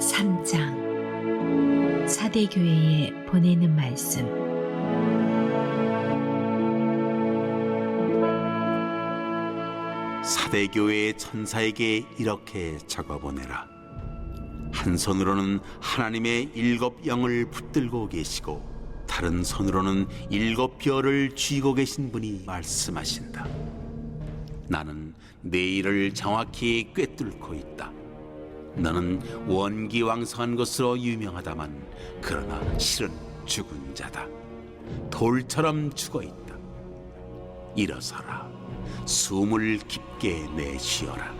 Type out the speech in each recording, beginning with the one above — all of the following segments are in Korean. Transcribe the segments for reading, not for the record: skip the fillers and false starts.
3장 사대교회에 보내는 말씀. 사대교회의 천사에게 이렇게 적어보내라. 한 손으로는 하나님의 7 영을 붙들고 계시고 다른 손으로는 7 별을 쥐고 계신 분이 말씀하신다. 나는 내 일을 정확히 꿰뚫고 있다. 너는 원기왕성한 것으로 유명하다만 그러나 실은 죽은 자다. 돌처럼 죽어있다. 일어서라. 숨을 깊게 내쉬어라.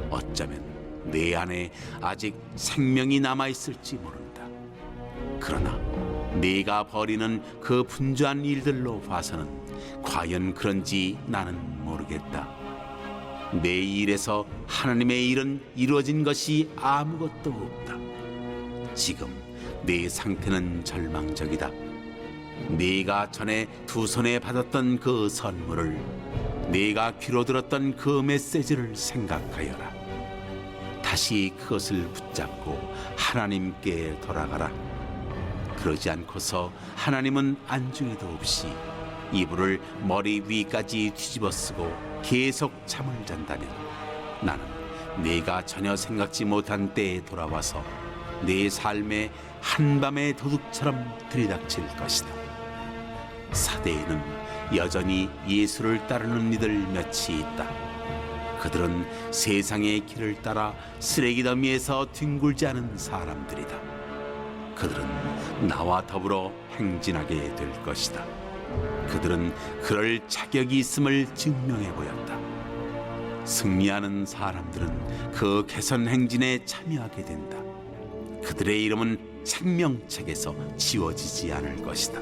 어쩌면 내 안에 아직 생명이 남아있을지 모른다. 그러나 네가 벌이는 그 분주한 일들로 봐서는 과연 그런지 나는 모르겠다. 내 일에서 하나님의 일은 이루어진 것이 아무것도 없다. 지금 내 상태는 절망적이다. 네가 전에 두 손에 받았던 그 선물을, 네가 귀로 들었던 그 메시지를 생각하여라. 다시 그것을 붙잡고 하나님께 돌아가라. 그러지 않고서 하나님은 안중에도 없이 이불을 머리 위까지 뒤집어 쓰고 계속 잠을 잔다면 나는 네가 전혀 생각지 못한 때에 돌아와서 네 삶에 한밤의 도둑처럼 들이닥칠 것이다. 사대에는 여전히 예수를 따르는 이들 몇이 있다. 그들은 세상의 길을 따라 쓰레기 더미에서 뒹굴지 않은 사람들이다. 그들은 나와 더불어 행진하게 될 것이다. 그들은 그럴 자격이 있음을 증명해 보였다. 승리하는 사람들은 그 개선 행진에 참여하게 된다. 그들의 이름은 생명책에서 지워지지 않을 것이다.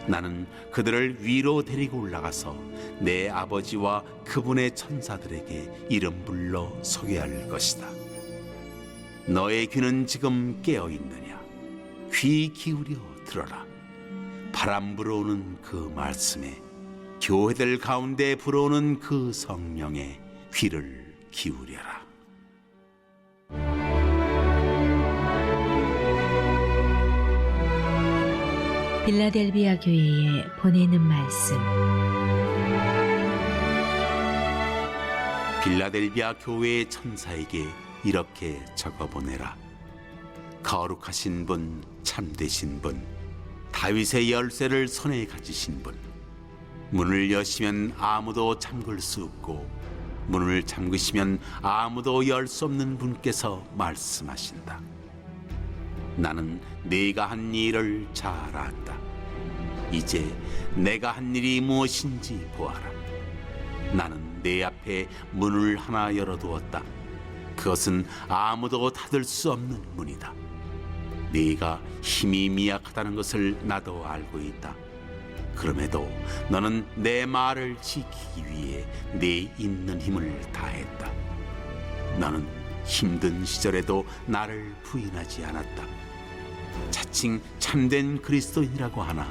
나는 그들을 위로 데리고 올라가서 내 아버지와 그분의 천사들에게 이름 불러 소개할 것이다. 너의 귀는 지금 깨어 있느냐? 귀 기울여 들어라. 바람 불어오는 그 말씀에, 교회들 가운데 불어오는 그 성령에 귀를 기울여라. 빌라델비아 교회에 보내는 말씀. 빌라델비아 교회의 천사에게 이렇게 적어보내라. 거룩하신 분, 참되신 분, 다윗의 열쇠를 손에 가지신 분, 문을 여시면 아무도 잠글 수 없고 문을 잠그시면 아무도 열 수 없는 분께서 말씀하신다. 나는 네가 한 일을 잘 안다. 이제 내가 한 일이 무엇인지 보아라. 나는 내 앞에 문을 하나 열어두었다. 그것은 아무도 닫을 수 없는 문이다. 네가 힘이 미약하다는 것을 나도 알고 있다. 그럼에도 너는 내 말을 지키기 위해 네 있는 힘을 다했다. 너는 힘든 시절에도 나를 부인하지 않았다. 자칭 참된 그리스도인이라고 하나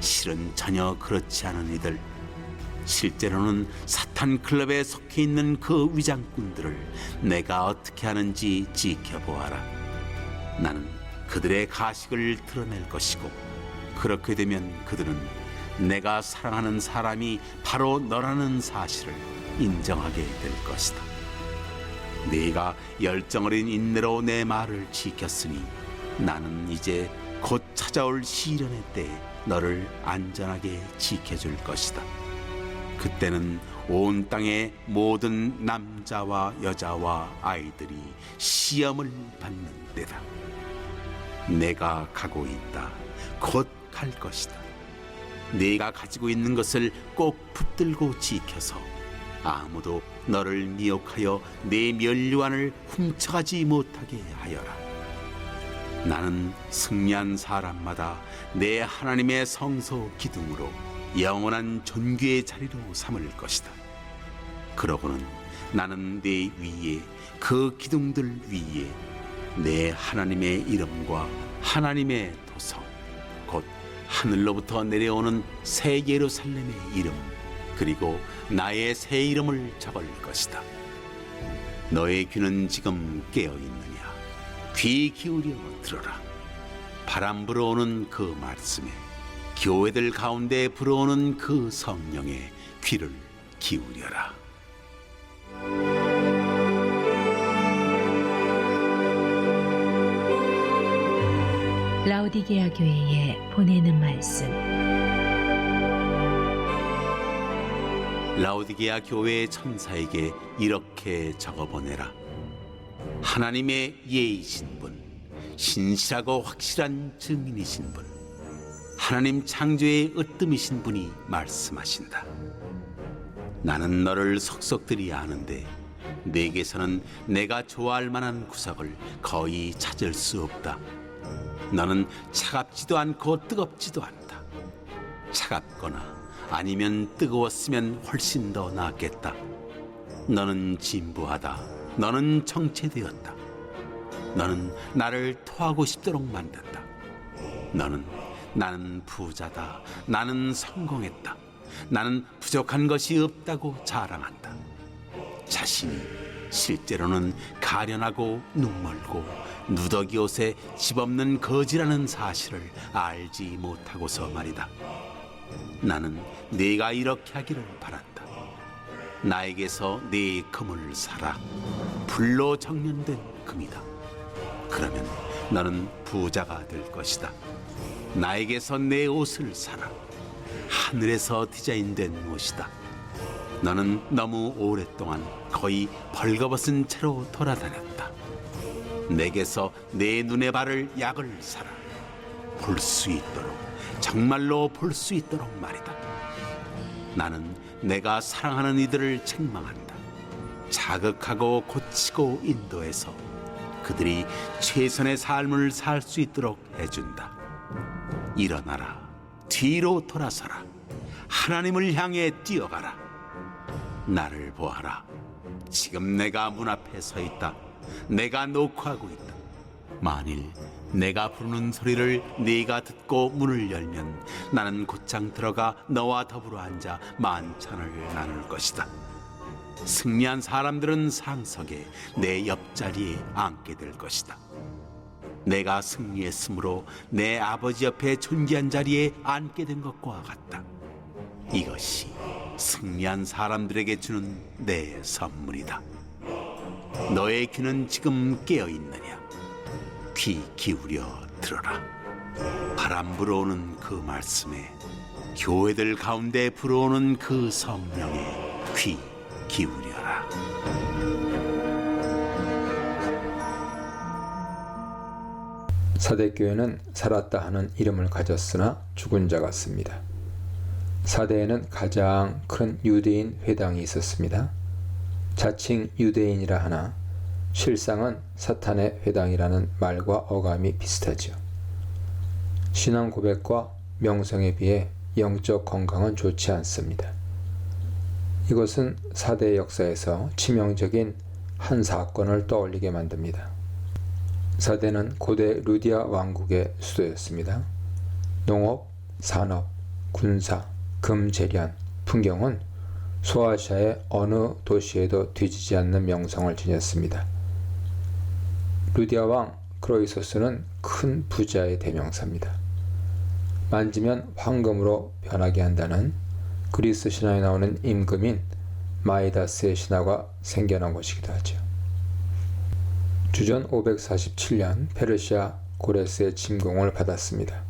실은 전혀 그렇지 않은 이들, 실제로는 사탄 클럽에 속해 있는 그 위장꾼들을 내가 어떻게 하는지 지켜보아라. 나는 그들의 가식을 드러낼 것이고 그렇게 되면 그들은 내가 사랑하는 사람이 바로 너라는 사실을 인정하게 될 것이다. 네가 열정어린 인내로 내 말을 지켰으니 나는 이제 곧 찾아올 시련의 때에 너를 안전하게 지켜줄 것이다. 그때는 온 땅의 모든 남자와 여자와 아이들이 시험을 받는 때다. 내가 가고 있다. 곧 갈 것이다. 네가 가지고 있는 것을 꼭 붙들고 지켜서 아무도 너를 미혹하여 네 면류관을 훔쳐가지 못하게 하여라. 나는 승리한 사람마다 내 하나님의 성소 기둥으로 영원한 존귀의 자리로 삼을 것이다. 그러고는 나는 내 위에, 그 기둥들 위에 내 하나님의 이름과 하나님의 도성, 곧 하늘로부터 내려오는 새 예루살렘의 이름, 그리고 나의 새 이름을 적을 것이다. 너의 귀는 지금 깨어 있느냐? 귀 기울여 들어라. 바람 불어오는 그 말씀에 교회들 가운데 불어오는 그 성령에 귀를 기울여라. 라오디게아 교회에 보내는 말씀. 라오디게아 교회의 천사에게 이렇게 적어보내라. 하나님의 예이신 분, 신실하고 확실한 증인이신 분, 하나님 창조의 으뜸이신 분이 말씀하신다. 나는 너를 속속들이 아는데 내게서는 내가 좋아할 만한 구석을 거의 찾을 수 없다. 너는 차갑지도 않고 뜨겁지도 않다. 차갑거나 아니면 뜨거웠으면 훨씬 더 낫겠다. 너는 진부하다. 너는 정체되었다. 너는 나를 토하고 싶도록 만든다. 나는 부자다. 나는 성공했다. 나는 부족한 것이 없다고 자랑한다. 자신이 실제로는 가련하고 눈멀고 누더기 옷에 집없는 거지라는 사실을 알지 못하고서 말이다. 나는 네가 이렇게 하기를 바란다. 나에게서 네 금을 사라. 불로 정련된 금이다. 그러면 너는 부자가 될 것이다. 나에게서 내 옷을 사라. 하늘에서 디자인된 옷이다. 너는 너무 오랫동안 거의 벌거벗은 채로 돌아다녔다. 내게서 내 눈의 바를 약을 사라. 볼 수 있도록, 정말로 볼 수 있도록 말이다. 나는 내가 사랑하는 이들을 책망한다. 자극하고 고치고 인도해서 그들이 최선의 삶을 살 수 있도록 해준다. 일어나라. 뒤로 돌아서라. 하나님을 향해 뛰어가라. 나를 보아라. 지금 내가 문 앞에 서 있다. 내가 녹화하고 있다. 만일 내가 부르는 소리를 네가 듣고 문을 열면 나는 곧장 들어가 너와 더불어 앉아 만찬을 나눌 것이다. 승리한 사람들은 상석에 내 옆자리에 앉게 될 것이다. 내가 승리했으므로 내 아버지 옆에 존귀한 자리에 앉게 된 것과 같다. 이것이 승리한 사람들에게 주는 내 선물이다. 너의 귀는 지금 깨어 있느냐? 귀 기울여 들어라. 바람 불어오는 그 말씀에 교회들 가운데 불어오는 그 성령에 귀 기울여라. 사대교회는 살았다 하는 이름을 가졌으나 죽은 자 같습니다. 사대에는 가장 큰 유대인 회당이 있었습니다. 자칭 유대인이라 하나 실상은 사탄의 회당이라는 말과 어감이 비슷하죠. 신앙 고백과 명성에 비해 영적 건강은 좋지 않습니다. 이것은 사대 역사에서 치명적인 한 사건을 떠올리게 만듭니다. 사대는 고대 루디아 왕국의 수도였습니다. 농업, 산업, 군사, 금재련, 풍경은 소아시아의 어느 도시에도 뒤지지 않는 명성을 지녔습니다. 루디아 왕 크로이소스는 큰 부자의 대명사입니다. 만지면 황금으로 변하게 한다는 그리스 신화에 나오는 임금인 마이다스의 신화가 생겨난 곳이기도 하죠. 주전 547년 페르시아 고레스의 침공을 받았습니다.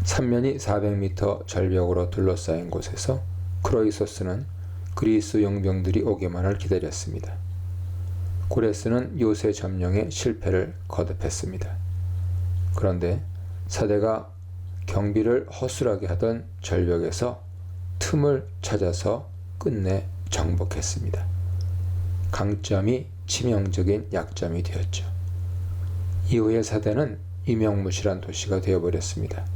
삼면이 400m 절벽으로 둘러싸인 곳에서 크로이소스는 그리스 용병들이 오기만을 기다렸습니다. 고레스는 요새 점령에 실패를 거듭했습니다. 그런데 사대가 경비를 허술하게 하던 절벽에서 틈을 찾아서 끝내 정복했습니다. 강점이 치명적인 약점이 되었죠. 이후에 사대는 유명무실한 도시가 되어버렸습니다.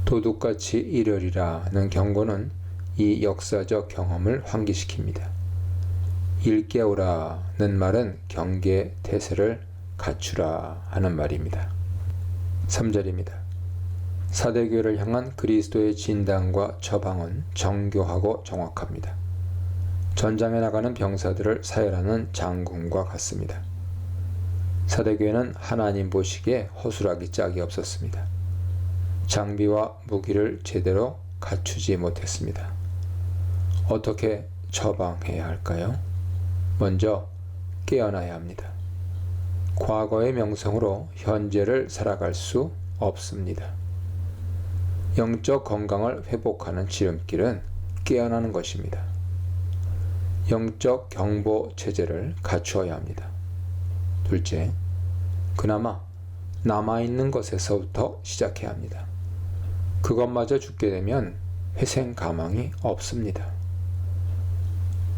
도둑같이 이르리라는 경고는 이 역사적 경험을 환기시킵니다. 일깨우라는 말은 경계 태세를 갖추라 하는 말입니다. 3절입니다. 사대교회를 향한 그리스도의 진단과 처방은 정교하고 정확합니다. 전장에 나가는 병사들을 사열하는 장군과 같습니다. 사대교회는 하나님 보시기에 허술하기 짝이 없었습니다. 장비와 무기를 제대로 갖추지 못했습니다. 어떻게 처방해야 할까요? 먼저 깨어나야 합니다. 과거의 명성으로 현재를 살아갈 수 없습니다. 영적 건강을 회복하는 지름길은 깨어나는 것입니다. 영적 경보 체제를 갖추어야 합니다. 둘째, 그나마 남아있는 것에서부터 시작해야 합니다. 그것마저 죽게 되면 회생 가망이 없습니다.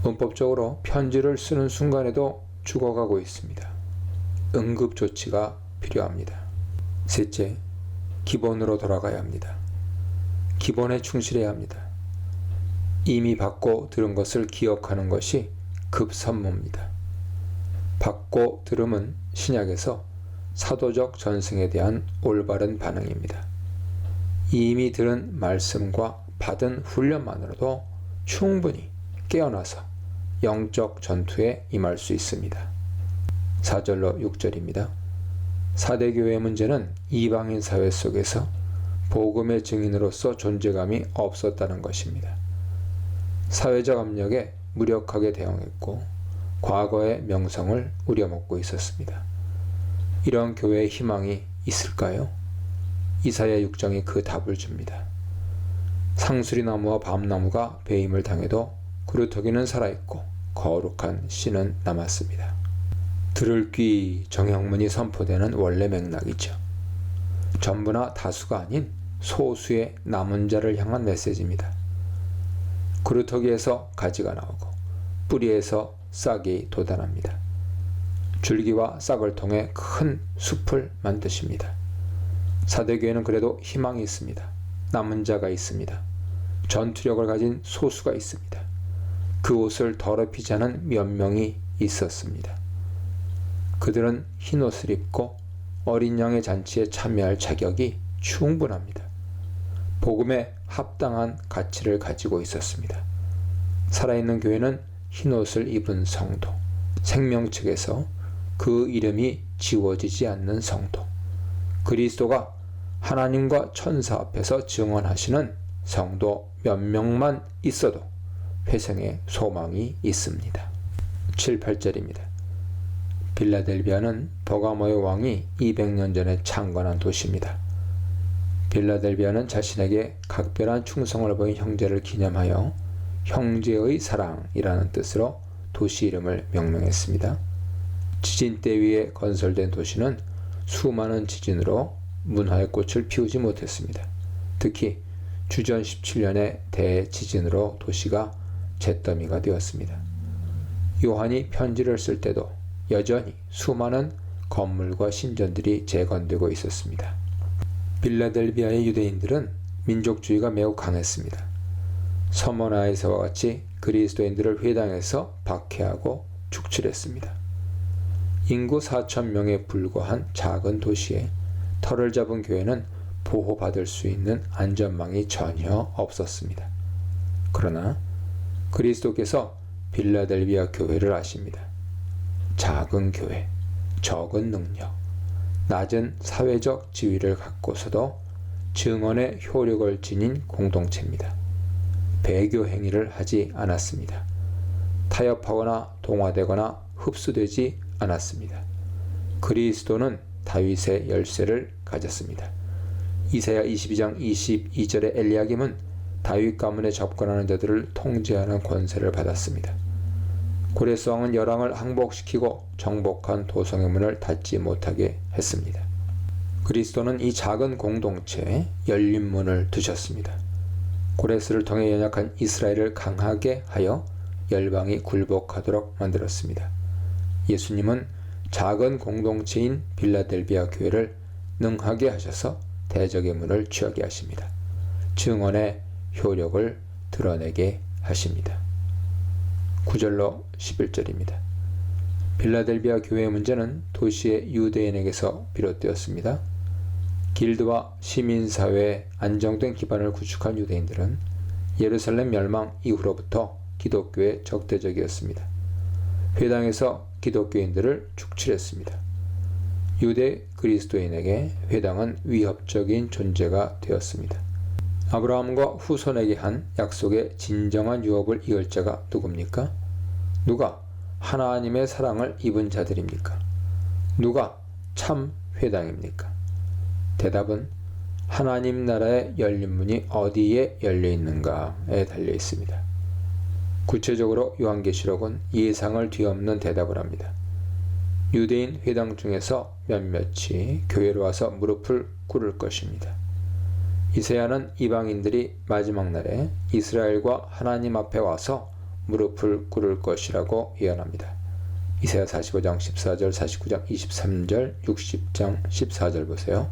문법적으로 편지를 쓰는 순간에도 죽어가고 있습니다. 응급조치가 필요합니다. 셋째, 기본으로 돌아가야 합니다. 기본에 충실해야 합니다. 이미 받고 들은 것을 기억하는 것이 급선무입니다. 받고 들음은 신약에서 사도적 전승에 대한 올바른 반응입니다. 이미 들은 말씀과 받은 훈련만으로도 충분히 깨어나서 영적 전투에 임할 수 있습니다. 4절로 6절입니다. 사대교회의 문제는 이방인 사회 속에서 복음의 증인으로서 존재감이 없었다는 것입니다. 사회적 압력에 무력하게 대응했고 과거의 명성을 우려먹고 있었습니다. 이런 교회의 희망이 있을까요? 이사야 6장이 그 답을 줍니다. 상수리나무와 밤나무가 배임을 당해도 구루터기는 살아있고 거룩한 씨는 남았습니다. 들을 귀 정형문이 선포되는 원래 맥락이죠. 전부나 다수가 아닌 소수의 남은 자를 향한 메시지입니다. 구루터기에서 가지가 나오고 뿌리에서 싹이 돋아납니다. 줄기와 싹을 통해 큰 숲을 만드십니다. 사대교회는 그래도 희망이 있습니다. 남은 자가 있습니다. 전투력을 가진 소수가 있습니다. 그 옷을 더럽히지 않은 몇 명이 있었습니다. 그들은 흰옷을 입고 어린 양의 잔치에 참여할 자격이 충분합니다. 복음에 합당한 가치를 가지고 있었습니다. 살아있는 교회는 흰옷을 입은 성도, 생명책에서 그 이름이 지워지지 않는 성도, 그리스도가 하나님과 천사 앞에서 증언하시는 성도 몇 명만 있어도 회생의 소망이 있습니다. 7, 8절입니다. 빌라델비아는 버가모의 왕이 200년 전에 창건한 도시입니다. 빌라델비아는 자신에게 각별한 충성을 보인 형제를 기념하여 형제의 사랑이라는 뜻으로 도시 이름을 명명했습니다. 지진대 위에 건설된 도시는 수많은 지진으로 문화의 꽃을 피우지 못했습니다. 특히 주전 17년의 대지진으로 도시가 잿더미가 되었습니다. 요한이 편지를 쓸 때도 여전히 수많은 건물과 신전들이 재건되고 있었습니다. 빌라델비아의 유대인들은 민족주의가 매우 강했습니다. 서머나에서와 같이 그리스도인들을 회당에서 박해하고 축출했습니다. 인구 4,000명에 불과한 작은 도시에 터를 잡은 교회는 보호받을 수 있는 안전망이 전혀 없었습니다. 그러나 그리스도께서 빌라델비아 교회를 아십니다. 작은 교회, 적은 능력, 낮은 사회적 지위를 갖고서도 증언의 효력을 지닌 공동체입니다. 배교 행위를 하지 않았습니다. 타협하거나 동화되거나 흡수되지 않았습니다. 그리스도는 다윗의 열쇠를 가졌습니다. 이사야 22장 22절의 엘리야김은 다윗 가문에 접근하는 자들을 통제하는 권세를 받았습니다. 고레스 왕은 열왕을 항복시키고 정복한 도성의 문을 닫지 못하게 했습니다. 그리스도는 이 작은 공동체에 열린 문을 두셨습니다. 고레스를 통해 연약한 이스라엘을 강하게 하여 열방이 굴복하도록 만들었습니다. 예수님은 작은 공동체인 빌라델비아 교회를 능하게 하셔서 대적의 문을 취하게 하십니다. 증언의 효력을 드러내게 하십니다. 9절로 11절입니다. 빌라델비아 교회의 문제는 도시의 유대인에게서 비롯되었습니다. 길드와 시민사회의 안정된 기반을 구축한 유대인들은 예루살렘 멸망 이후로부터 기독교에 적대적이었습니다. 회당에서 기독교인들을 축출했습니다. 유대 그리스도인에게 회당은 위협적인 존재가 되었습니다. 아브라함과 후손에게 한 약속의 진정한 유업을 이을 자가 누굽니까? 누가 하나님의 사랑을 입은 자들입니까? 누가 참 회당입니까? 대답은 하나님 나라의 열린 문이 어디에 열려 있는가에 달려 있습니다. 구체적으로 요한계시록은 예상을 뒤엎는 대답을 합니다. 유대인 회당 중에서 몇몇이 교회로 와서 무릎을 꿇을 것입니다. 이사야는 이방인들이 마지막 날에 이스라엘과 하나님 앞에 와서 무릎을 꿇을 것이라고 예언합니다. 이사야 45장 14절, 49장 23절, 60장 14절 보세요.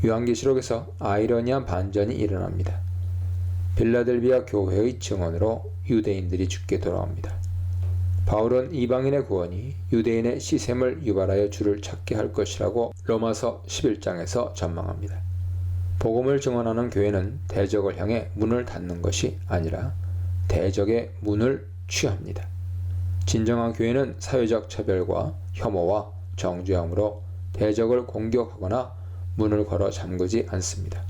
요한계시록에서 아이러니한 반전이 일어납니다. 빌라델비아 교회의 증언으로 유대인들이 죽게 돌아옵니다. 바울은 이방인의 구원이 유대인의 시샘을 유발하여 주를 찾게 할 것이라고 로마서 11장에서 전망합니다. 복음을 증언하는 교회는 대적을 향해 문을 닫는 것이 아니라 대적의 문을 취합니다. 진정한 교회는 사회적 차별과 혐오와 정죄함으로 대적을 공격하거나 문을 걸어 잠그지 않습니다.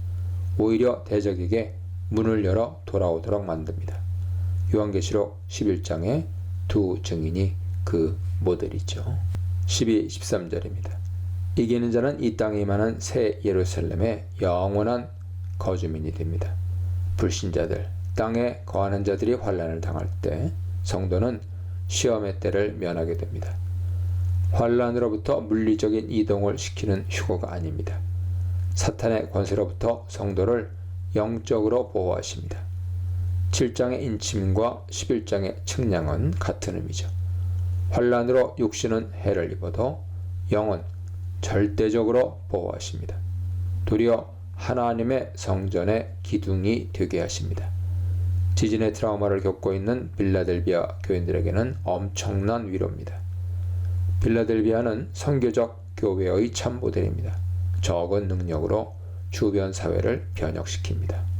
오히려 대적에게 문을 열어 돌아오도록 만듭니다. 요한계시록 11장의 두 증인이 그 모델이죠. 12, 13절입니다. 이기는 자는 이 땅에 임하는 새 예루살렘의 영원한 거주민이 됩니다. 불신자들, 땅에 거하는 자들이 환난을 당할 때 성도는 시험의 때를 면하게 됩니다. 환난으로부터 물리적인 이동을 시키는 휴거가 아닙니다. 사탄의 권세로부터 성도를 영적으로 보호하십니다. 7장의 인침과 11장의 측량은 같은 의미죠. 환난으로 육신은 해를 입어도 영은 절대적으로 보호하십니다. 도리어 하나님의 성전의 기둥이 되게 하십니다. 지진의 트라우마를 겪고 있는 빌라델비아 교인들에게는 엄청난 위로입니다. 빌라델비아는 선교적 교회의 참 모델입니다. 적은 능력으로 주변 사회를 변혁시킵니다.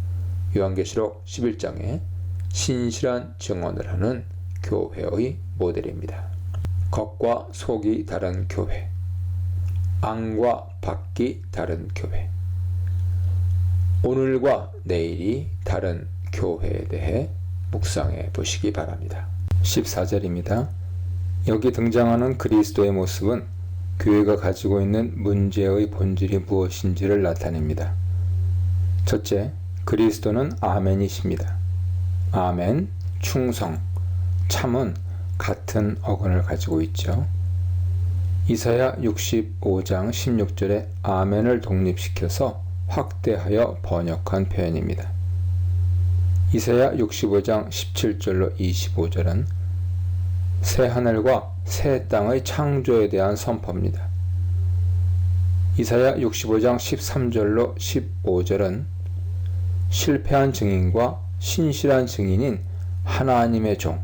요한계시록 11장에 신실한 증언을 하는 교회의 모델입니다. 겉과 속이 다른 교회, 안과 밖이 다른 교회, 오늘과 내일이 다른 교회에 대해 묵상해 보시기 바랍니다. 14절입니다. 여기 등장하는 그리스도의 모습은 교회가 가지고 있는 문제의 본질이 무엇인지를 나타냅니다. 첫째, 그리스도는 아멘이십니다. 아멘, 충성, 참은 같은 어근을 가지고 있죠. 이사야 65장 16절에 아멘을 독립시켜서 확대하여 번역한 표현입니다. 이사야 65장 17절로 25절은 새 하늘과 새 땅의 창조에 대한 선포입니다. 이사야 65장 13절로 15절은 실패한 증인과 신실한 증인인 하나님의 종,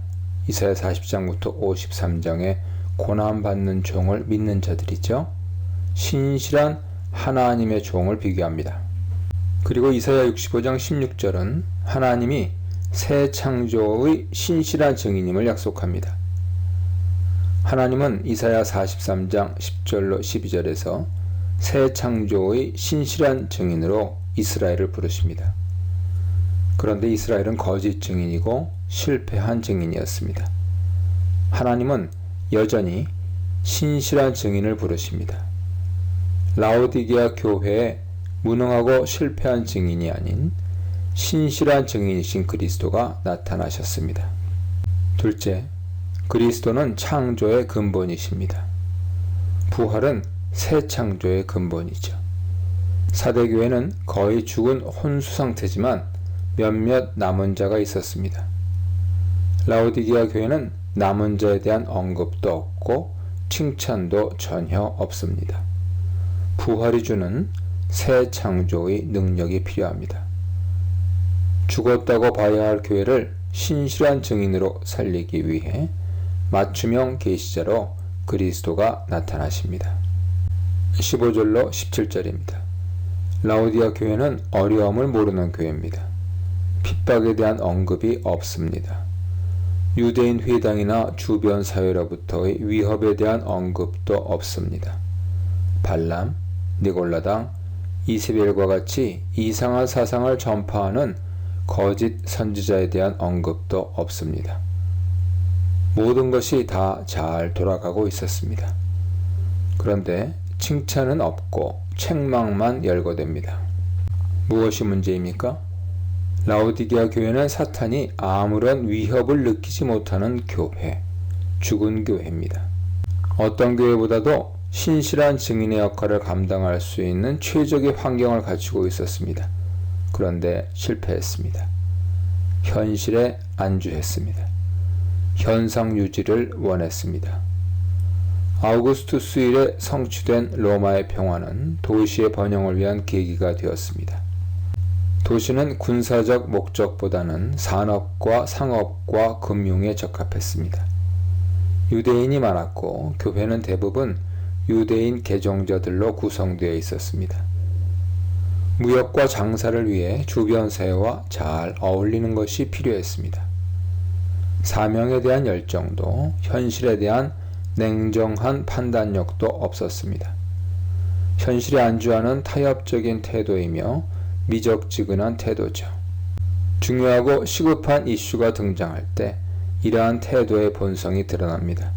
이사야 40장부터 53장의 고난받는 종을 믿는 자들이죠. 신실한 하나님의 종을 비교합니다. 그리고 이사야 65장 16절은 하나님이 새 창조의 신실한 증인임을 약속합니다. 하나님은 이사야 43장 10절로 12절에서 새 창조의 신실한 증인으로 이스라엘을 부르십니다. 그런데 이스라엘은 거짓 증인이고 실패한 증인이었습니다. 하나님은 여전히 신실한 증인을 부르십니다. 라오디게아 교회에 무능하고 실패한 증인이 아닌 신실한 증인이신 그리스도가 나타나셨습니다. 둘째, 그리스도는 창조의 근본이십니다. 부활은 새 창조의 근본이죠. 사대교회는 거의 죽은 혼수 상태지만 몇몇 남은 자가 있었습니다. 라오디게아 교회는 남은 자에 대한 언급도 없고 칭찬도 전혀 없습니다. 부활이 주는 새 창조의 능력이 필요합니다. 죽었다고 봐야 할 교회를 신실한 증인으로 살리기 위해 맞춤형 계시자로 그리스도가 나타나십니다. 15절로 17절입니다. 라오디게아 교회는 어려움을 모르는 교회입니다. 핍박에 대한 언급이 없습니다. 유대인 회당이나 주변 사회로부터의 위협에 대한 언급도 없습니다. 발람, 니골라당, 이세벨과 같이 이상한 사상을 전파하는 거짓 선지자에 대한 언급도 없습니다. 모든 것이 다 잘 돌아가고 있었습니다. 그런데 칭찬은 없고 책망만 열거됩니다. 무엇이 문제입니까? 라오디게아 교회는 사탄이 아무런 위협을 느끼지 못하는 교회, 죽은 교회입니다. 어떤 교회보다도 신실한 증인의 역할을 감당할 수 있는 최적의 환경을 갖추고 있었습니다. 그런데 실패했습니다. 현실에 안주했습니다. 현상 유지를 원했습니다. 아우구스투스 일에 성취된 로마의 평화는 도시의 번영을 위한 계기가 되었습니다. 도시는 군사적 목적보다는 산업과 상업과 금융에 적합했습니다. 유대인이 많았고 교회는 대부분 유대인 개종자들로 구성되어 있었습니다. 무역과 장사를 위해 주변 사회와 잘 어울리는 것이 필요했습니다. 사명에 대한 열정도 현실에 대한 냉정한 판단력도 없었습니다. 현실에 안주하는 타협적인 태도이며 미적지근한 태도죠. 중요하고 시급한 이슈가 등장할 때 이러한 태도의 본성이 드러납니다.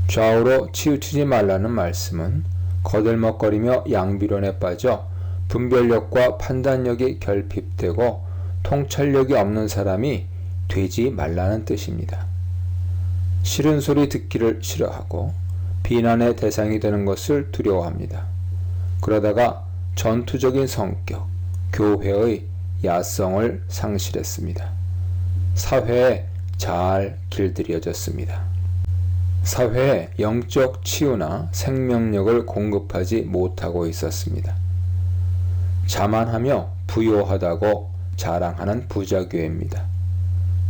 좌우로 치우치지 말라는 말씀은 거들먹거리며 양비론에 빠져 분별력과 판단력이 결핍되고 통찰력이 없는 사람이 되지 말라는 뜻입니다. 싫은 소리 듣기를 싫어하고 비난의 대상이 되는 것을 두려워합니다. 그러다가 전투적인 성격, 교회의 야성을 상실했습니다. 사회에 잘 길들여졌습니다. 사회에 영적 치유나 생명력을 공급하지 못하고 있었습니다. 자만하며 부요하다고 자랑하는 부자교회입니다.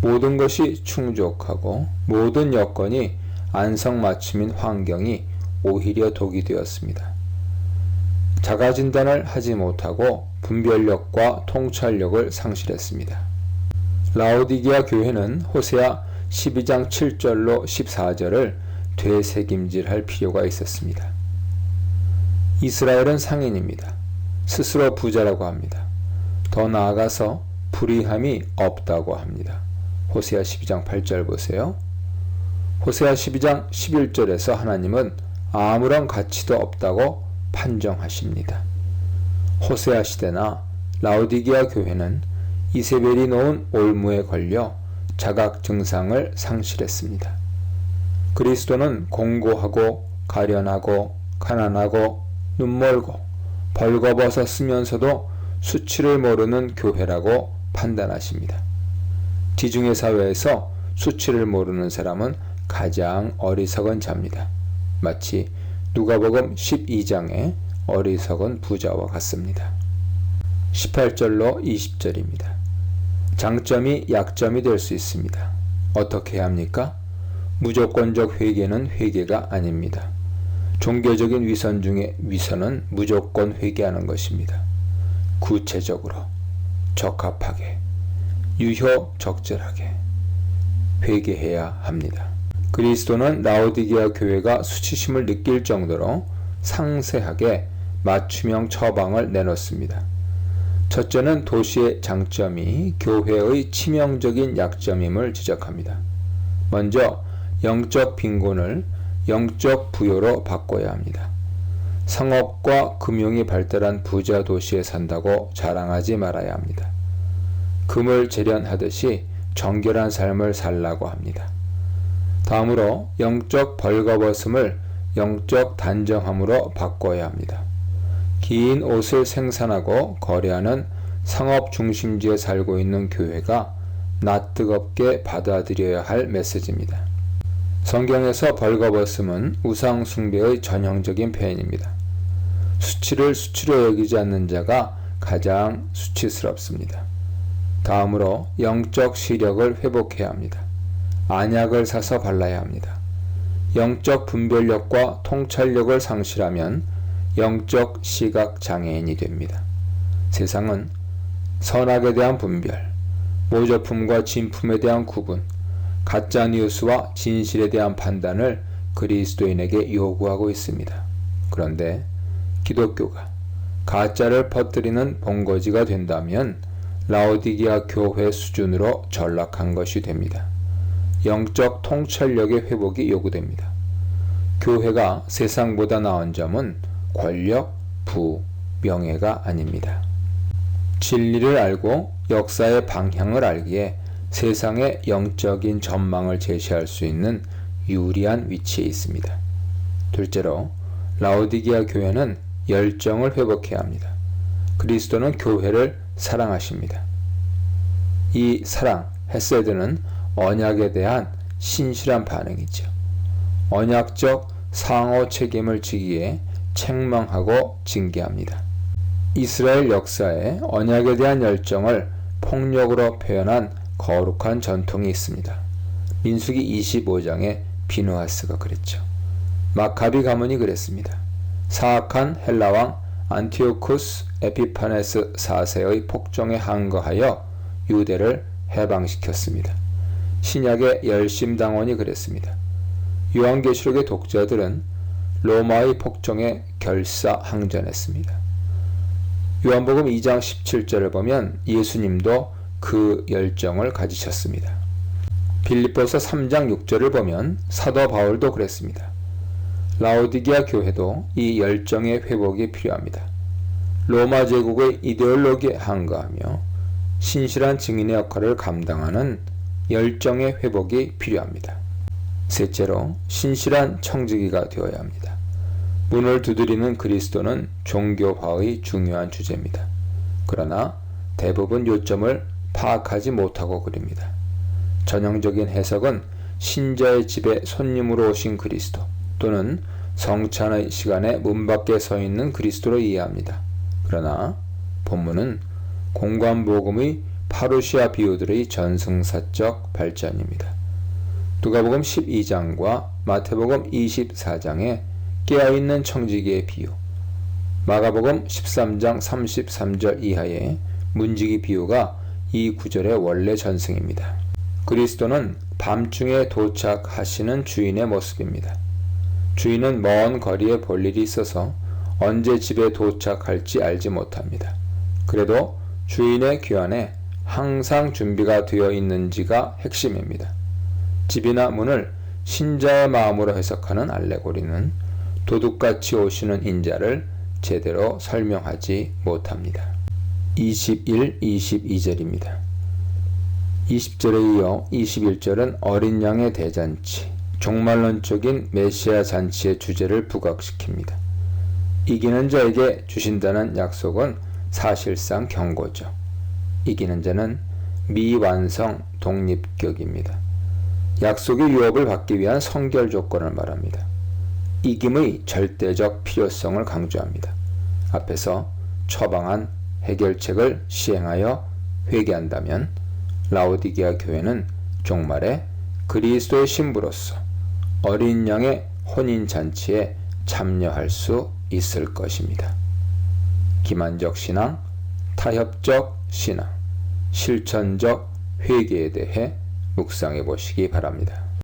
모든 것이 충족하고 모든 여건이 안성맞춤인 환경이 오히려 독이 되었습니다. 자가진단을 하지 못하고 분별력과 통찰력을 상실했습니다. 라오디게아 교회는 호세아 12장 7절로 14절을 되새김질할 필요가 있었습니다. 이스라엘은 상인입니다. 스스로 부자라고 합니다. 더 나아가서 불의함이 없다고 합니다. 호세아 12장 8절 보세요. 호세아 12장 11절에서 하나님은 아무런 가치도 없다고 판정하십니다. 호세아 시대나 라오디게아 교회는 이세벨이 놓은 올무에 걸려 자각 증상을 상실했습니다. 그리스도는 공고하고 가련하고 가난하고 눈멀고 벌거벗었으면서도 수치를 모르는 교회라고 판단하십니다. 지중해 사회에서 수치를 모르는 사람은 가장 어리석은 자입니다. 마치 누가복음 12장의 어리석은 부자와 같습니다. 18절로 20절입니다. 장점이 약점이 될 수 있습니다. 어떻게 해야 합니까? 무조건적 회개는 회개가 아닙니다. 종교적인 위선 중에 위선은 무조건 회개하는 것입니다. 구체적으로, 적합하게, 유효적절하게 회개해야 합니다. 그리스도는 라오디게아 교회가 수치심을 느낄 정도로 상세하게 맞춤형 처방을 내놓습니다. 첫째는 도시의 장점이 교회의 치명적인 약점임을 지적합니다. 먼저 영적 빈곤을 영적 부요로 바꿔야 합니다. 상업과 금융이 발달한 부자 도시에 산다고 자랑하지 말아야 합니다. 금을 재련하듯이 정결한 삶을 살라고 합니다. 다음으로 영적 벌거벗음을 영적 단정함으로 바꿔야 합니다. 긴 옷을 생산하고 거래하는 상업 중심지에 살고 있는 교회가 낯뜨겁게 받아들여야 할 메시지입니다. 성경에서 벌거벗음은 우상 숭배의 전형적인 표현입니다. 수치를 수치로 여기지 않는 자가 가장 수치스럽습니다. 다음으로 영적 시력을 회복해야 합니다. 안약을 사서 발라야 합니다. 영적 분별력과 통찰력을 상실하면 영적 시각 장애인이 됩니다. 세상은 선악에 대한 분별, 모조품과 진품에 대한 구분, 가짜 뉴스와 진실에 대한 판단을 그리스도인에게 요구하고 있습니다. 그런데 기독교가 가짜를 퍼뜨리는 본거지가 된다면 라오디게아 교회 수준으로 전락한 것이 됩니다. 영적 통찰력의 회복이 요구됩니다. 교회가 세상보다 나은 점은 권력, 부, 명예가 아닙니다. 진리를 알고 역사의 방향을 알기에 세상의 영적인 전망을 제시할 수 있는 유리한 위치에 있습니다. 둘째로, 라오디게아 교회는 열정을 회복해야 합니다. 그리스도는 교회를 사랑하십니다. 이 사랑, 헤세드는 언약에 대한 신실한 반응이죠. 언약적 상호 책임을 지기에 책망하고 징계합니다. 이스라엘 역사에 언약에 대한 열정을 폭력으로 표현한 거룩한 전통이 있습니다. 민수기 25장에 비누하스가 그랬죠. 마카비 가문이 그랬습니다. 사악한 헬라왕 안티오쿠스 에피파네스 4세의 폭정에 항거하여 유대를 해방시켰습니다. 신약의 열심당원이 그랬습니다. 요한계시록의 독자들은 로마의 폭정에 결사항전했습니다. 요한복음 2장 17절을 보면 예수님도 그 열정을 가지셨습니다. 빌립보서 3장 6절을 보면 사도 바울도 그랬습니다. 라오디게아 교회도 이 열정의 회복이 필요합니다. 로마 제국의 이데올로기에 항거하며 신실한 증인의 역할을 감당하는 열정의 회복이 필요합니다. 셋째로, 신실한 청지기가 되어야 합니다. 문을 두드리는 그리스도는 종교화의 중요한 주제입니다. 그러나 대부분 요점을 파악하지 못하고 그립니다. 전형적인 해석은 신자의 집에 손님으로 오신 그리스도 또는 성찬의 시간에 문 밖에 서 있는 그리스도로 이해합니다. 그러나 본문은 공관복음의 파루시아 비유들의 전승사적 발전입니다. 누가복음 12장과 마태복음 24장에 깨어있는 청지기의 비유, 마가복음 13장 33절 이하의 문지기 비유가 이 구절의 원래 전승입니다. 그리스도는 밤중에 도착하시는 주인의 모습입니다. 주인은 먼 거리에 볼 일이 있어서 언제 집에 도착할지 알지 못합니다. 그래도 주인의 귀환에 항상 준비가 되어 있는지가 핵심입니다. 집이나 문을 신자의 마음으로 해석하는 알레고리는 도둑같이 오시는 인자를 제대로 설명하지 못합니다. 21, 22절입니다. 20절에 이어 21절은 어린 양의 대잔치, 종말론적인 메시아 잔치의 주제를 부각시킵니다. 이기는 자에게 주신다는 약속은 사실상 경고죠. 이기는 자는 미완성 독립격입니다. 약속의 유업을 받기 위한 선결 조건을 말합니다. 이김의 절대적 필요성을 강조합니다. 앞에서 처방한 해결책을 시행하여 회개한다면 라오디게아 교회는 종말에 그리스도의 신부로서 어린 양의 혼인잔치에 참여할 수 있을 것입니다. 기만적 신앙, 타협적 신앙, 실천적 회개에 대해 묵상해 보시기 바랍니다.